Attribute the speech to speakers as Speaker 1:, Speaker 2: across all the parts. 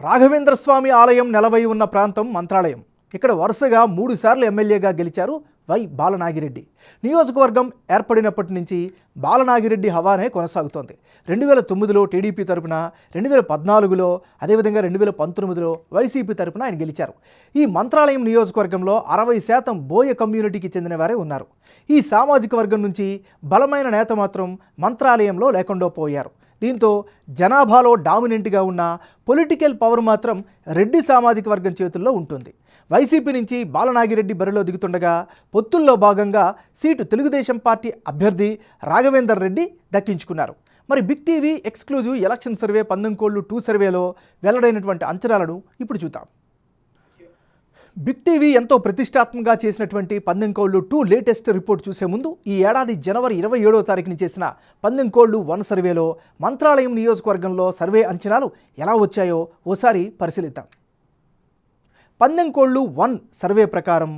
Speaker 1: రాఘవేంద్ర స్వామి ఆలయం నెలవై ఉన్న ప్రాంతం మంత్రాలయం. ఇక్కడ వరుసగా 3 సార్లు ఎమ్మెల్యేగా గెలిచారు వై బాలనాగిరెడ్డి. నియోజకవర్గం ఏర్పడినప్పటి నుంచి బాలనాగిరెడ్డి హవానే కొనసాగుతోంది. 2009లో టీడీపీ తరపున, 2014లో, అదేవిధంగా 2019లో వైసీపీ తరపున ఆయన గెలిచారు. ఈ మంత్రాలయం నియోజకవర్గంలో 60% బోయ కమ్యూనిటీకి చెందిన వారే ఉన్నారు. ఈ సామాజిక వర్గం నుంచి బలమైన నేత మాత్రం మంత్రాలయంలో లేకుండా పోయారు. దీంతో జనాభాలో డామినెంట్గా ఉన్న పొలిటికల్ పవర్ మాత్రం రెడ్డి సామాజిక వర్గం చేతుల్లో ఉంటుంది. వైసీపీ నుంచి బాలనాగిరెడ్డి బరిలో దిగుతుండగా పొత్తుల్లో భాగంగా సీటు తెలుగుదేశం పార్టీ అభ్యర్థి రాఘవేందర్ రెడ్డి దక్కించుకున్నారు. మరి big TV exclusive election survey 12 సర్వేలో వెల్లడైనటువంటి అంచనాలను ఇప్పుడు చూద్దాం. బిగ్ టీవీ ఎంతో ప్రతిష్టాత్మకంగా చేసినటువంటి 12 లేటెస్ట్ రిపోర్ట్ చూసే ముందు ఈ ఏడాది జనవరి 27వ తారీఖుని చేసిన 12 సర్వేలో మంత్రాలయం నియోజకవర్గంలో సర్వే అంచనాలు ఎలా వచ్చాయో ఓసారి పరిశీలిద్దాం. 12 సర్వే ప్రకారం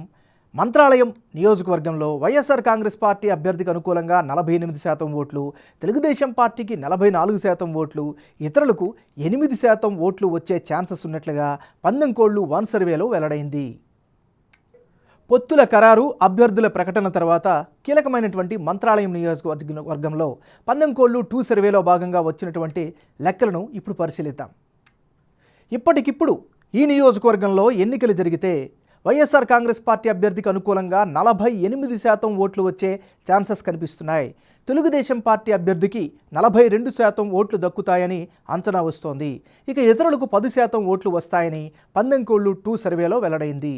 Speaker 1: మంత్రాలయం నియోజకవర్గంలో వైఎస్ఆర్ కాంగ్రెస్ పార్టీ అభ్యర్థికి అనుకూలంగా 48% ఓట్లు, తెలుగుదేశం పార్టీకి 44% ఓట్లు, ఇతరులకు 8% ఓట్లు వచ్చే ఛాన్సెస్ ఉన్నట్లుగా 12 సర్వేలో వెల్లడైంది. పొత్తుల ఖరారు, అభ్యర్థుల ప్రకటన తర్వాత కీలకమైనటువంటి మంత్రాలయం నియోజకవర్గంలో 12 సర్వేలో భాగంగా వచ్చినటువంటి లెక్కలను ఇప్పుడు పరిశీలిద్దాం. ఇప్పటికిప్పుడు ఈ నియోజకవర్గంలో ఎన్నికలు జరిగితే వైఎస్ఆర్ కాంగ్రెస్ పార్టీ అభ్యర్థికి అనుకూలంగా 48% ఓట్లు వచ్చే ఛాన్సెస్ కనిపిస్తున్నాయి. తెలుగుదేశం పార్టీ అభ్యర్థికి 42% ఓట్లు దక్కుతాయని అంచనా వస్తోంది. ఇక ఇతరులకు 10% ఓట్లు వస్తాయని 12 సర్వేలో వెల్లడైంది.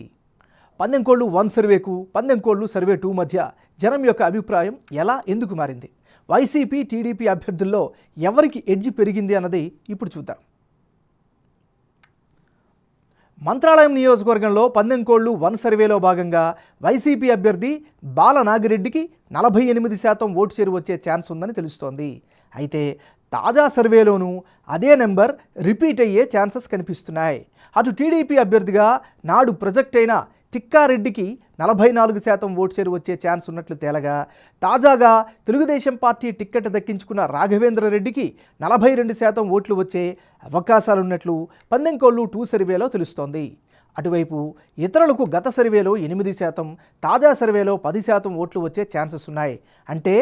Speaker 1: 12 సర్వేకు 12 సర్వే 2 మధ్య జనం యొక్క అభిప్రాయం ఎలా, ఎందుకు మారింది? వైసీపీ, టీడీపీ అభ్యర్థుల్లో ఎవరికి ఎడ్జ్ పెరిగింది అన్నది ఇప్పుడు చూద్దాం. మంత్రాలయం నియోజకవర్గంలో 12 సర్వేలో భాగంగా వైసీపీ అభ్యర్థి బాలనాగిరెడ్డికి 48% ఓటు షేరు వచ్చే ఛాన్స్ ఉందని తెలుస్తోంది. అయితే తాజా సర్వేలోనూ అదే నెంబర్ రిపీట్ అయ్యే ఛాన్సెస్ కనిపిస్తున్నాయి. అటు టీడీపీ అభ్యర్థిగా నాడు ప్రొజెక్ట్ అయిన తిక్కారెడ్డికి 44% ఓటు షేరు వచ్చే ఛాన్స్ ఉన్నట్లు తేలగా, తాజాగా తెలుగుదేశం పార్టీ టిక్కెట్ దక్కించుకున్న రాఘవేంద్ర రెడ్డికి 42% ఓట్లు వచ్చే అవకాశాలున్నట్లు 12 సర్వేలో తెలుస్తోంది. అటువైపు ఇతరులకు గత సర్వేలో 8%, తాజా సర్వేలో 10% ఓట్లు వచ్చే ఛాన్సెస్ ఉన్నాయి. అంటే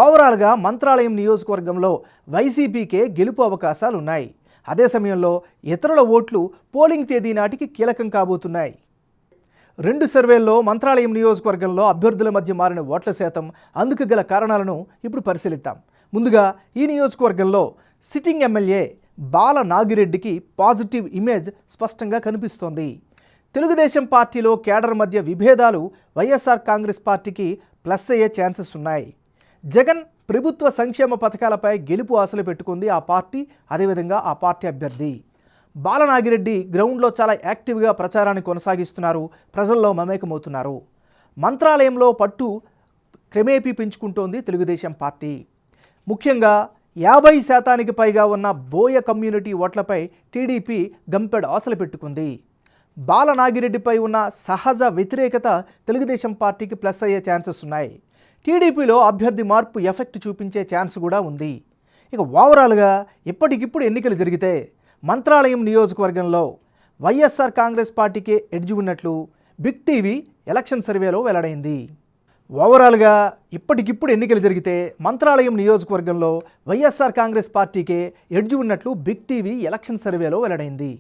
Speaker 1: ఓవరాల్గా మంత్రాలయం నియోజకవర్గంలో వైసీపీకే గెలుపు అవకాశాలు ఉన్నాయి. అదే సమయంలో ఇతరుల ఓట్లు పోలింగ్ తేదీ నాటికి కీలకం కాబోతున్నాయి. 2 సర్వేల్లో మంత్రాలయం నియోజకవర్గంలో అభ్యర్థుల మధ్య మారిన ఓట్ల శాతం, అందుకు గల కారణాలను ఇప్పుడు పరిశీలిద్దాం. ముందుగా ఈ నియోజకవర్గంలో సిట్టింగ్ ఎమ్మెల్యే బాలనాగిరెడ్డికి పాజిటివ్ ఇమేజ్ స్పష్టంగా కనిపిస్తోంది. తెలుగుదేశం పార్టీలో కేడర్ మధ్య విభేదాలు వైఎస్ఆర్ కాంగ్రెస్ పార్టీకి ప్లస్ అయ్యే ఛాన్సెస్ ఉన్నాయి. జగన్ ప్రభుత్వ సంక్షేమ పథకాలపై గెలుపు ఆశలు పెట్టుకుంది ఆ పార్టీ, అదేవిధంగా ఆ పార్టీ అభ్యర్థి. బాలనాగిరెడ్డి గ్రౌండ్లో చాలా యాక్టివ్గా ప్రచారాన్ని కొనసాగిస్తున్నారు, ప్రజల్లో మమేకమవుతున్నారు. మంత్రాలయంలో పట్టు క్రమేపీ పెంచుకుంటోంది తెలుగుదేశం పార్టీ. ముఖ్యంగా 50% పైగా ఉన్న బోయ కమ్యూనిటీ ఓట్లపై టీడీపీ గంపెడు ఆశలు పెట్టుకుంది. బాలనాగిరెడ్డిపై ఉన్న సహజ వ్యతిరేకత తెలుగుదేశం పార్టీకి ప్లస్ అయ్యే ఛాన్సెస్ ఉన్నాయి. టీడీపీలో అభ్యర్థి మార్పు ఎఫెక్ట్ చూపించే ఛాన్స్ కూడా ఉంది. ఇక ఓవరాల్గా ఇప్పటికిప్పుడు ఎన్నికలు జరిగితే మంత్రాలయం నియోజకవర్గంలో వైఎస్ఆర్ కాంగ్రెస్ పార్టీకే ఎడ్జ్ ఉన్నట్లు బిగ్ టీవీ ఎలక్షన్ సర్వేలో వెల్లడైంది. ఓవరాల్గా ఇప్పటికిప్పుడు ఎన్నికలు జరిగితే మంత్రాలయం నియోజకవర్గంలో వైఎస్ఆర్ కాంగ్రెస్ పార్టీకే ఎడ్జ్ ఉన్నట్లు బిగ్ టీవీ ఎలక్షన్ సర్వేలో వెల్లడైంది.